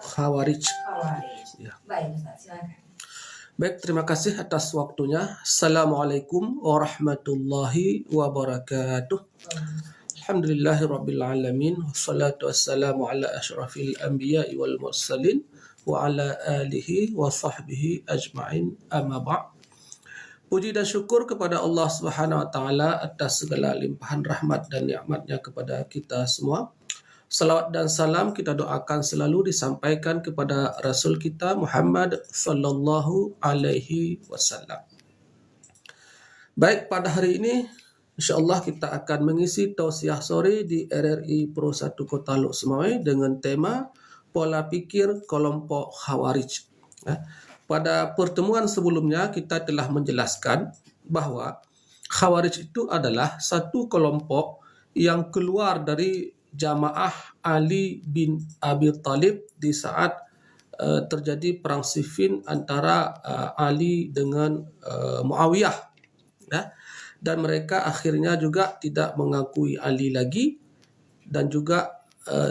Khawarij. Ya. Baik Ustaz, silakan. Baik, terima kasih atas waktunya. Assalamualaikum warahmatullahi wabarakatuh. Alhamdulillahirabbil alamin. Wassalatu wassalamu ala asyrafil anbiya'i wal mursalin wa ala alihi wa sahbihi ajma'in. Amma ba'd. Puji dan syukur kepada Allah Subhanahu wa taala atas segala limpahan rahmat dan nikmatnya kepada kita semua. Salawat dan salam kita doakan selalu disampaikan kepada Rasul kita Muhammad sallallahu alaihi wasallam. Baik, pada hari ini insya-Allah kita akan mengisi tausiah sore di RRI Pro 1 Kota Lok Sumawai dengan tema pola pikir kelompok Khawarij. Pada pertemuan sebelumnya kita telah menjelaskan bahwa Khawarij itu adalah satu kelompok yang keluar dari jamaah Ali bin Abi Thalib di saat terjadi perang Siffin antara Ali dengan Muawiyah, ya. Dan mereka akhirnya juga tidak mengakui Ali lagi dan juga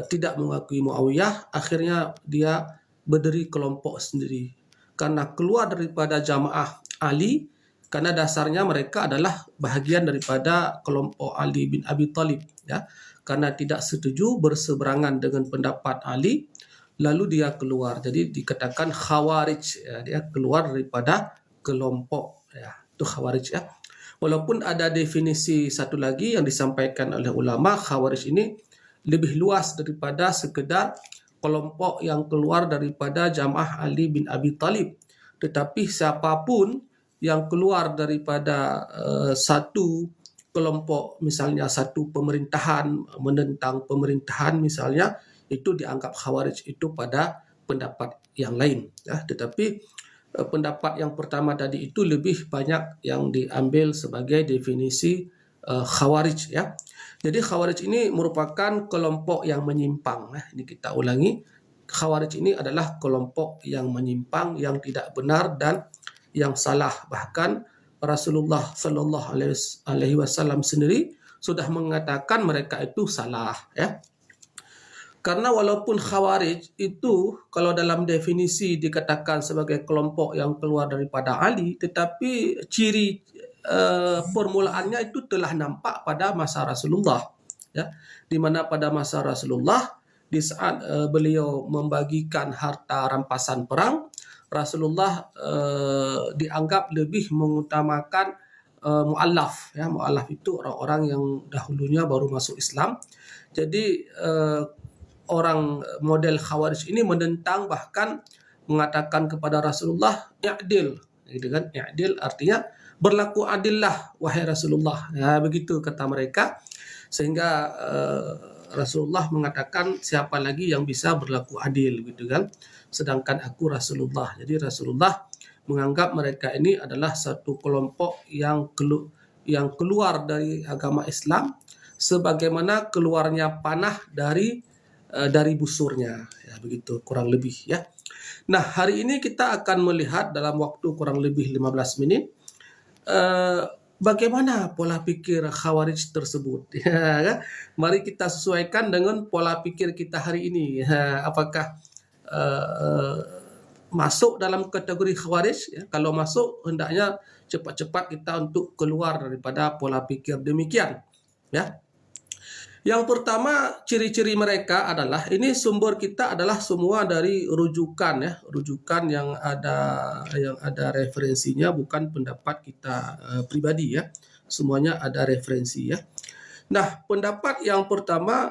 tidak mengakui Muawiyah. Akhirnya dia berdiri kelompok sendiri karena keluar daripada jamaah Ali, karena dasarnya mereka adalah bahagian daripada kelompok Ali bin Abi Thalib, ya. Karena tidak setuju berseberangan dengan pendapat Ali, lalu dia keluar. Jadi dikatakan Khawarij, ya, dia keluar daripada kelompok, ya. Itu Khawarij, ya. Walaupun ada definisi satu lagi yang disampaikan oleh ulama, Khawarij ini lebih luas daripada sekedar kelompok yang keluar daripada jamaah Ali bin Abi Thalib. Tetapi siapapun yang keluar daripada satu kelompok, misalnya satu pemerintahan, menentang pemerintahan misalnya, itu dianggap Khawarij itu pada pendapat yang lain, ya. Tetapi pendapat yang pertama tadi itu lebih banyak yang diambil sebagai definisi Khawarij, ya. Jadi Khawarij ini merupakan kelompok yang menyimpang. Ini kita ulangi, Khawarij ini adalah kelompok yang menyimpang, yang tidak benar dan yang salah. Bahkan Rasulullah Sallallahu Alaihi Wasallam sendiri sudah mengatakan mereka itu salah, ya. Karena walaupun Khawarij itu kalau dalam definisi dikatakan sebagai kelompok yang keluar daripada Ali, tetapi ciri permulaannya itu telah nampak pada masa Rasulullah, ya. Di mana pada masa Rasulullah, di saat beliau membagikan harta rampasan perang, Rasulullah dianggap lebih mengutamakan mu'allaf, ya. Mu'allaf itu orang-orang yang dahulunya baru masuk Islam. Jadi orang model Khawarij ini menentang, bahkan mengatakan kepada Rasulullah, i'dil, gitu kan? I'dil artinya berlaku adillah wahai Rasulullah. Ya, begitu kata mereka. Sehingga Rasulullah mengatakan siapa lagi yang bisa berlaku adil, gitu kan? Sedangkan aku Rasulullah. Jadi Rasulullah menganggap mereka ini adalah satu kelompok yang keluar dari agama Islam sebagaimana keluarnya panah dari busurnya, ya, begitu kurang lebih, ya. Nah, hari ini kita akan melihat dalam waktu kurang lebih 15 menit bagaimana pola pikir Khawarij tersebut, ya, kan? Mari kita sesuaikan dengan pola pikir kita hari ini, ya. Apakah masuk dalam kategori Khawarij, ya? Kalau masuk, hendaknya cepat-cepat kita untuk keluar daripada pola pikir demikian, ya. Yang pertama, ciri-ciri mereka adalah, ini sumber kita adalah semua dari rujukan, ya, rujukan yang ada referensinya, bukan pendapat kita pribadi, ya. Semuanya ada referensi, ya. Nah, pendapat yang pertama,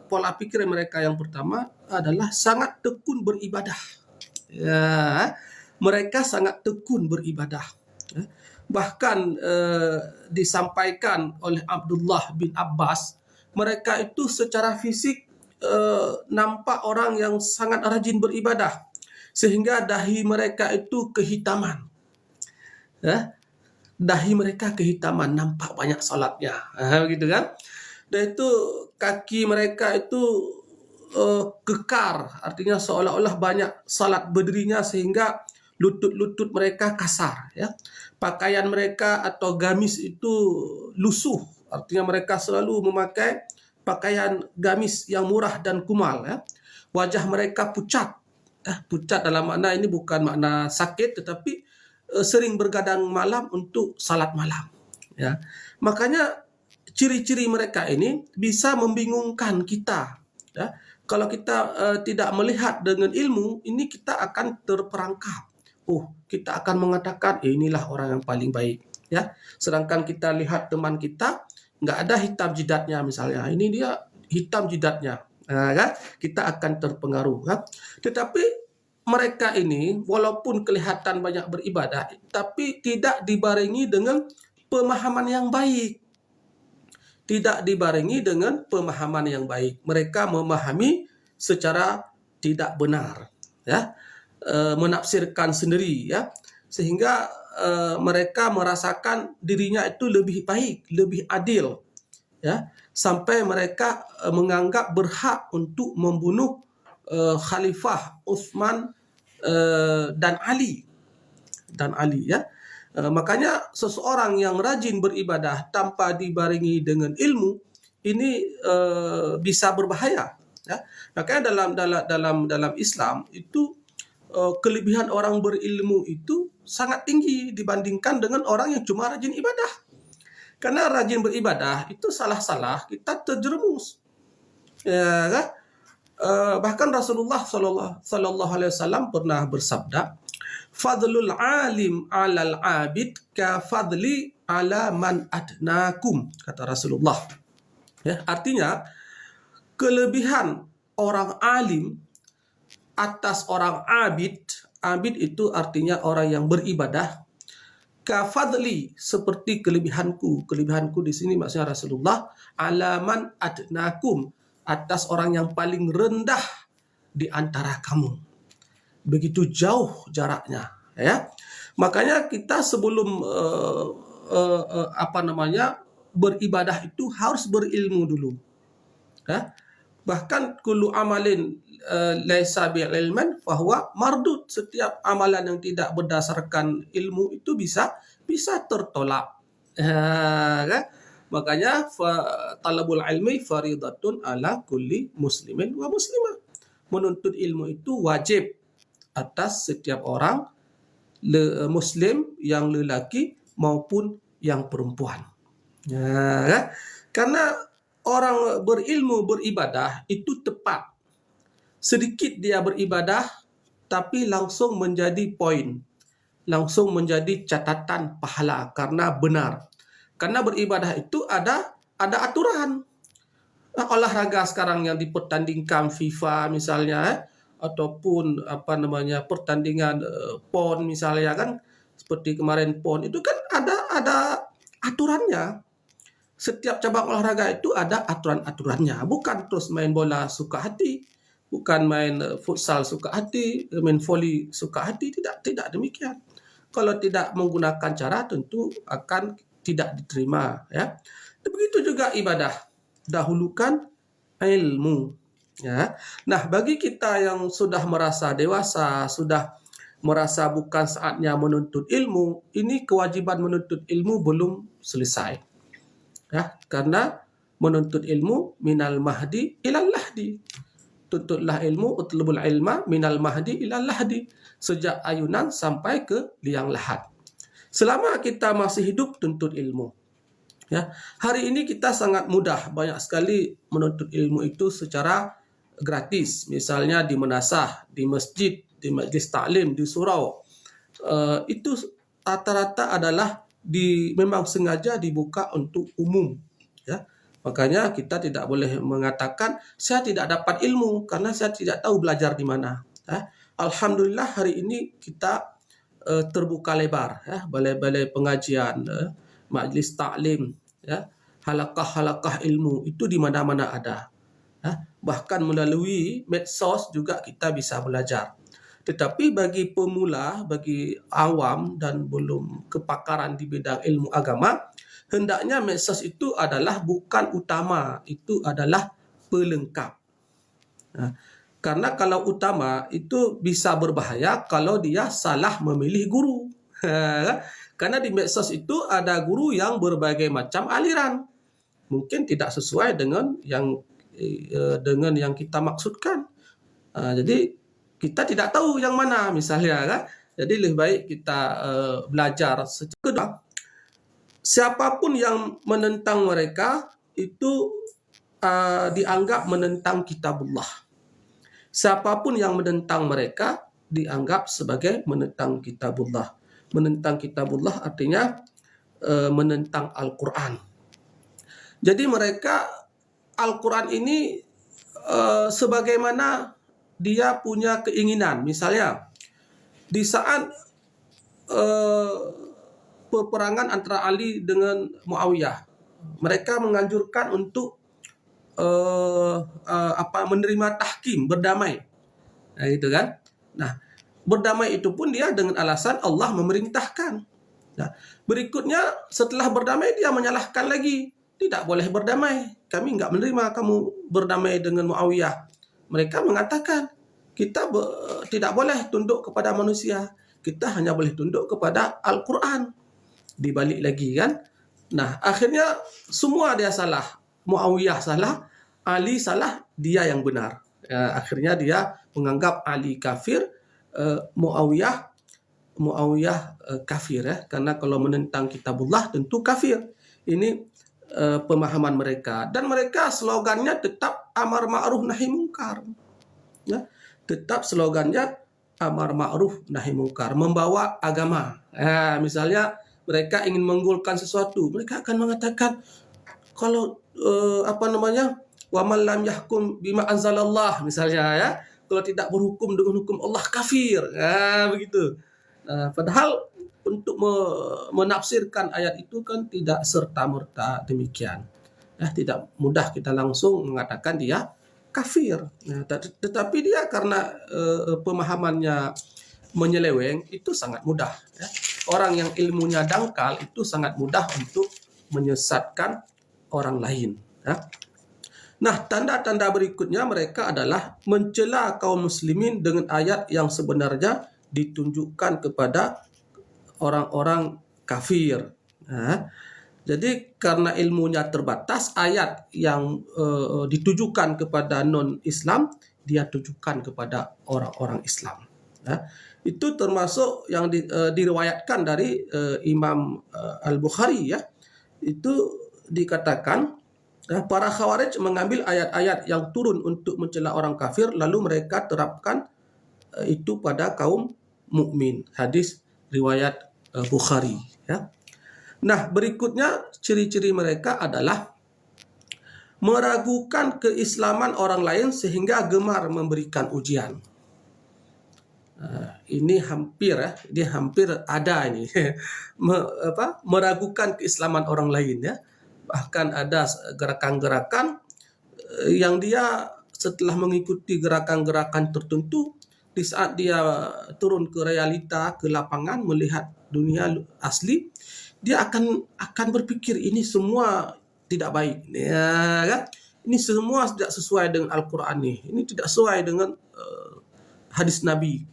pola pikir mereka yang pertama adalah sangat tekun beribadah. Ya, mereka sangat tekun beribadah. Ya. Bahkan disampaikan oleh Abdullah bin Abbas, mereka itu secara fisik nampak orang yang sangat rajin beribadah, sehingga dahi mereka itu kehitaman, ya. Dahi mereka kehitaman, nampak banyak salatnya, gitu kan. Dan itu kaki mereka itu kekar, artinya seolah-olah banyak salat berdirinya sehingga lutut-lutut mereka kasar, ya. Pakaian mereka atau gamis itu lusuh, artinya mereka selalu memakai pakaian gamis yang murah dan kumal, ya. wajah mereka pucat. Pucat dalam makna ini bukan makna sakit, tetapi sering bergadang malam untuk salat malam. Ya, makanya ciri-ciri mereka ini bisa membingungkan kita. Ya, kalau kita tidak melihat dengan ilmu, ini kita akan terperangkap. Kita akan mengatakan inilah orang yang paling baik. Ya, sedangkan kita lihat teman kita nggak ada hitam jidatnya misalnya, ini dia hitam jidatnya. Kan? Kita akan terpengaruh. Kan? Tetapi mereka ini walaupun kelihatan banyak beribadah, tapi tidak dibarengi dengan pemahaman yang baik. Tidak dibarengi dengan pemahaman yang baik. Mereka memahami secara tidak benar, ya, menafsirkan sendiri, ya, sehingga mereka merasakan dirinya itu lebih baik, lebih adil, ya, sampai mereka menganggap berhak untuk membunuh Khalifah Utsman dan Ali, ya. Makanya seseorang yang rajin beribadah tanpa dibarengi dengan ilmu ini bisa berbahaya. Ya. Makanya dalam Islam itu kelebihan orang berilmu itu sangat tinggi dibandingkan dengan orang yang cuma rajin ibadah. Karena rajin beribadah itu salah-salah kita terjerumus. Ya, kan? Bahkan Rasulullah Sallallahu Alaihi Wasallam pernah bersabda, "Fadlul alim alal abid ka fadli ala man adnakum," kata Rasulullah. Ya, artinya kelebihan orang alim atas orang abid. Abid itu artinya orang yang beribadah. Kafadli, seperti kelebihanku. Kelebihanku di sini maksudnya Rasulullah, alaman adnakum, atas orang yang paling rendah di antara kamu. Begitu jauh jaraknya, ya. Makanya kita sebelum beribadah itu harus berilmu dulu. Ya. Bahkan kullu amalin laisa bi'ilman fahuwa mardud. Setiap amalan yang tidak berdasarkan ilmu itu bisa tertolak. Kan? Makanya talabul ilmi faridatun ala kulli muslimin wa muslimah. Menuntut ilmu itu wajib atas setiap orang muslim yang lelaki maupun yang perempuan. Kan? Karena orang berilmu beribadah itu tepat. Sedikit dia beribadah tapi langsung menjadi poin. Langsung menjadi catatan pahala karena benar. Karena beribadah itu ada aturan. Olahraga sekarang yang dipertandingkan FIFA misalnya, ataupun pertandingan PON misalnya, kan seperti kemarin PON itu kan ada aturannya. Setiap cabang olahraga itu ada aturan-aturannya. Bukan terus main bola suka hati, bukan main futsal suka hati, main voli suka hati. Tidak demikian. Kalau tidak menggunakan cara tentu akan tidak diterima, ya. Begitu juga ibadah, dahulukan ilmu, ya. Nah, bagi kita yang sudah merasa dewasa, sudah merasa bukan saatnya menuntut ilmu, ini kewajiban menuntut ilmu belum selesai, ya. Karena menuntut ilmu minal mahdi ilal lahdi. Tuntutlah ilmu, utlubul ilma minal mahdi ilal lahdi. Sejak ayunan sampai ke liang lahat. Selama kita masih hidup, tuntut ilmu. Ya, hari ini kita sangat mudah, banyak sekali menuntut ilmu itu secara gratis. Misalnya di Menasah, di masjid, di majlis taklim, di surau. Itu rata-rata adalah memang sengaja dibuka untuk umum. Ya, makanya kita tidak boleh mengatakan saya tidak dapat ilmu karena saya tidak tahu belajar di mana. Ya, alhamdulillah hari ini kita terbuka lebar, ya, balai-balai pengajian, majlis taklim, ya, halaqah-halaqah ilmu itu di mana-mana ada, ya. Bahkan melalui medsos juga kita bisa belajar. Tetapi bagi pemula, bagi awam dan belum kepakaran di bidang ilmu agama, hendaknya medsos itu adalah bukan utama, itu adalah pelengkap. Nah, karena kalau utama itu bisa berbahaya kalau dia salah memilih guru. Karena di medsos itu ada guru yang berbagai macam aliran. Mungkin tidak sesuai dengan yang kita maksudkan. Jadi kita tidak tahu yang mana misalnya kan. Jadi lebih baik kita belajar. Kedua, siapapun yang menentang mereka itu dianggap menentang kitabullah. Siapapun yang menentang mereka dianggap sebagai menentang kitabullah. Menentang kitabullah artinya menentang Al-Quran. Jadi mereka Al-Quran ini sebagaimana dia punya keinginan. Misalnya di saat peperangan antara Ali dengan Muawiyah, mereka menganjurkan untuk menerima tahkim, berdamai. Nah, gitu kan? Nah, berdamai itu pun dia dengan alasan Allah memerintahkan. Nah, berikutnya setelah berdamai dia menyalahkan lagi. Tidak boleh berdamai. Kami nggak menerima kamu berdamai dengan Muawiyah. Mereka mengatakan kita tidak boleh tunduk kepada manusia. Kita hanya boleh tunduk kepada Al-Quran. Dibalik lagi kan. Nah, akhirnya semua dia salah. Muawiyah salah, Ali salah, dia yang benar. Akhirnya dia menganggap Ali kafir, Muawiyah kafir ya, karena kalau menentang kitabullah tentu kafir. Ini pemahaman mereka, dan mereka slogannya tetap amar ma'ruf nahi mungkar. Ya, tetap slogannya amar ma'ruf nahi mungkar, membawa agama. Misalnya mereka ingin menggolkan sesuatu, mereka akan mengatakan kalau wa man lam yahkum bima anzalallah misalnya ya, kalau tidak berhukum dengan hukum Allah kafir. Begitu. Padahal untuk menafsirkan ayat itu kan tidak serta-merta demikian. Tidak mudah kita langsung mengatakan dia kafir. Tetapi dia karena pemahamannya menyeleweng, itu sangat mudah. Ya. Orang yang ilmunya dangkal itu sangat mudah untuk menyesatkan orang lain. Ya. Nah, tanda-tanda berikutnya mereka adalah mencela kaum muslimin dengan ayat yang sebenarnya ditunjukkan kepada orang-orang kafir. Jadi karena ilmunya terbatas, ayat yang ditujukan kepada non-Islam dia tujukan kepada orang-orang Islam. Itu termasuk yang diriwayatkan dari Imam Al-Bukhari ya. Itu dikatakan para Khawarij mengambil ayat-ayat yang turun untuk mencela orang kafir lalu mereka terapkan itu pada kaum mukmin. Hadis riwayat Bukhari ya. Nah, berikutnya ciri-ciri mereka adalah meragukan keislaman orang lain sehingga gemar memberikan ujian. Ini hampir ada ini meragukan keislaman orang lain ya. Bahkan ada gerakan-gerakan yang dia setelah mengikuti gerakan-gerakan tertentu, di saat dia turun ke realita, ke lapangan, melihat dunia asli, dia akan berpikir ini semua tidak baik, ya kan? Ini semua tidak sesuai dengan Al-Quran ini tidak sesuai dengan hadis Nabi,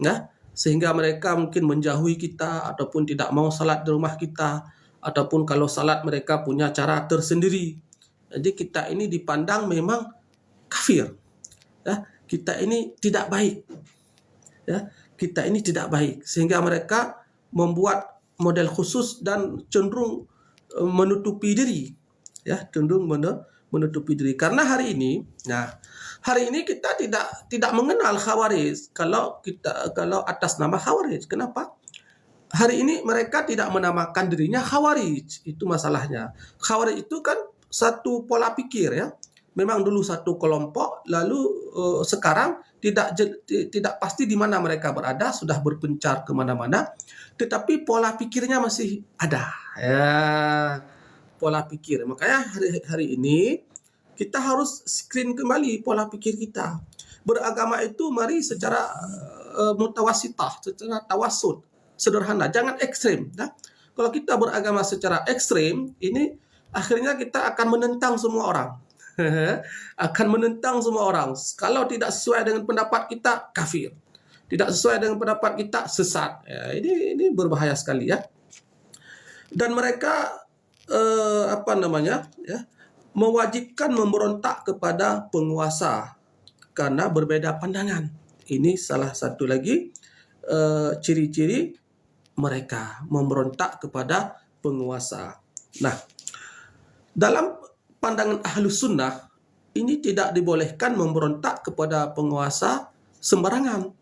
ya? Sehingga mereka mungkin menjauhi kita ataupun tidak mau salat di rumah kita, ataupun kalau salat mereka punya cara tersendiri. Jadi kita ini dipandang memang kafir, ya? Kita ini tidak baik, ya? Kita ini tidak baik, sehingga mereka membuat model khusus dan cenderung menutupi diri, ya, cenderung menutupi diri. Karena hari ini kita tidak mengenal Khawarij kalau atas nama Khawarij. Kenapa? Hari ini mereka tidak menamakan dirinya Khawarij. Itu masalahnya. Khawarij itu kan satu pola pikir ya. Memang dulu satu kelompok, lalu sekarang tidak pasti di mana mereka berada, sudah berpencar kemana-mana. Tetapi pola pikirnya masih ada. Ya, pola pikir. Makanya hari ini kita harus screen kembali pola pikir kita. Beragama itu mari secara mutawasitah, secara tawasud, sederhana, jangan ekstrim. Ya. Kalau kita beragama secara ekstrim, ini akhirnya kita akan menentang semua orang. Akan menentang semua orang. Kalau tidak sesuai dengan pendapat kita, kafir. Tidak sesuai dengan pendapat kita, sesat. Ya, ini berbahaya sekali ya. Dan mereka mewajibkan memberontak kepada penguasa karena berbeda pandangan. Ini salah satu lagi ciri-ciri mereka memberontak kepada penguasa. Nah, dalam pandangan Ahlus Sunnah, ini tidak dibolehkan memberontak kepada penguasa sembarangan.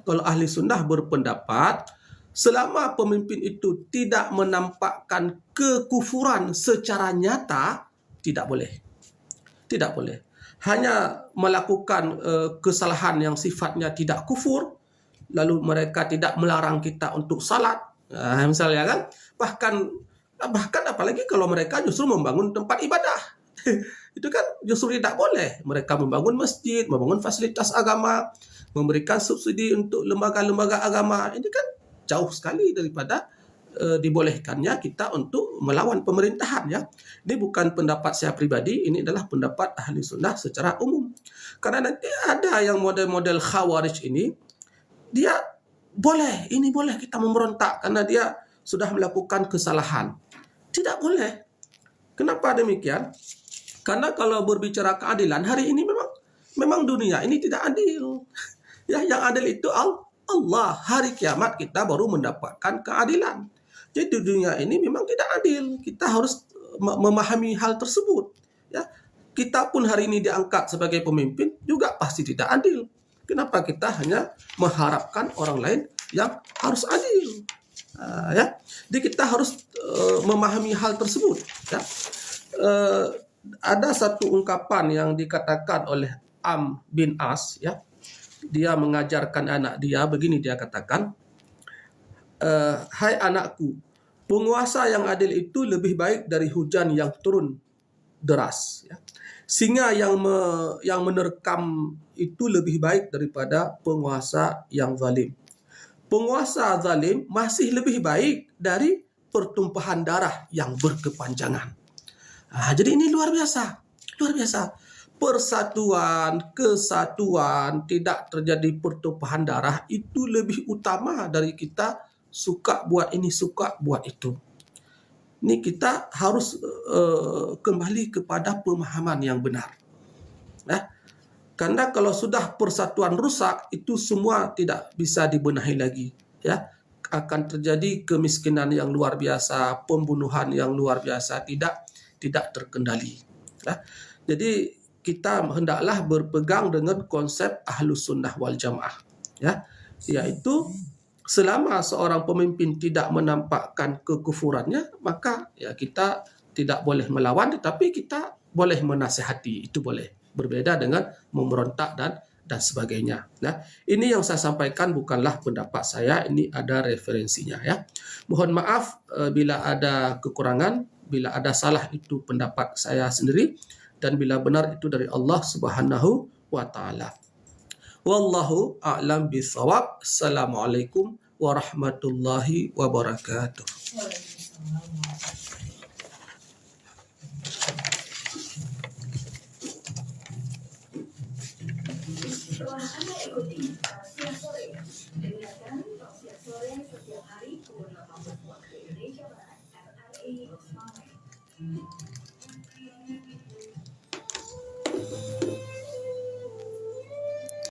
Kalau Ahli Sunnah berpendapat, selama pemimpin itu tidak menampakkan kekufuran secara nyata, tidak boleh. Tidak boleh. Hanya melakukan kesalahan yang sifatnya tidak kufur, lalu mereka tidak melarang kita untuk salat. Misalnya kan, bahkan apalagi kalau mereka justru membangun tempat ibadah. Itu kan justru tidak boleh. Mereka membangun masjid, membangun fasilitas agama, memberikan subsidi untuk lembaga-lembaga agama. Ini kan jauh sekali daripada dibolehkannya kita untuk melawan pemerintahan, ya. Ini bukan pendapat saya pribadi, ini adalah pendapat Ahli Sunnah secara umum. Karena nanti ada yang model-model Khawarij ini, dia boleh kita memberontak karena dia sudah melakukan kesalahan. Tidak boleh. Kenapa demikian? Karena kalau berbicara keadilan, hari ini memang dunia ini tidak adil. Ya, yang adil itu Allah. Hari kiamat kita baru mendapatkan keadilan. Jadi dunia ini memang tidak adil. Kita harus memahami hal tersebut. Ya, kita pun hari ini diangkat sebagai pemimpin juga pasti tidak adil. Kenapa kita hanya mengharapkan orang lain yang harus adil? Ya, jadi kita harus memahami hal tersebut. Ya. Ada satu ungkapan yang dikatakan oleh Am bin As, ya. Dia mengajarkan anak dia, begini dia katakan, hai anakku, penguasa yang adil itu lebih baik dari hujan yang turun deras. Ya. Singa yang menerkam itu lebih baik daripada penguasa yang zalim. Penguasa zalim masih lebih baik dari pertumpahan darah yang berkepanjangan. Jadi ini luar biasa. Persatuan, kesatuan, tidak terjadi pertumpahan darah itu lebih utama dari kita suka buat ini, suka buat itu. Ini kita harus kembali kepada pemahaman yang benar. Nah, karena kalau sudah persatuan rusak, itu semua tidak bisa dibenahi lagi. Ya, akan terjadi kemiskinan yang luar biasa, pembunuhan yang luar biasa, tidak terkendali. Ya, jadi kita hendaklah berpegang dengan konsep Ahlus Sunnah wal Jamaah, ya, yaitu selama seorang pemimpin tidak menampakkan kekufurannya, maka ya kita tidak boleh melawan, tetapi kita boleh menasihati, itu boleh. Berbeda dengan memberontak dan sebagainya. Nah, ini yang saya sampaikan bukanlah pendapat saya, ini ada referensinya, ya. Mohon maaf bila ada kekurangan, bila ada salah itu pendapat saya sendiri, dan bila benar itu dari Allah Subhanahu wa taala. Wallahu a'lam bishawab. Assalamualaikum warahmatullahi wabarakatuh. Waalaikumsalam.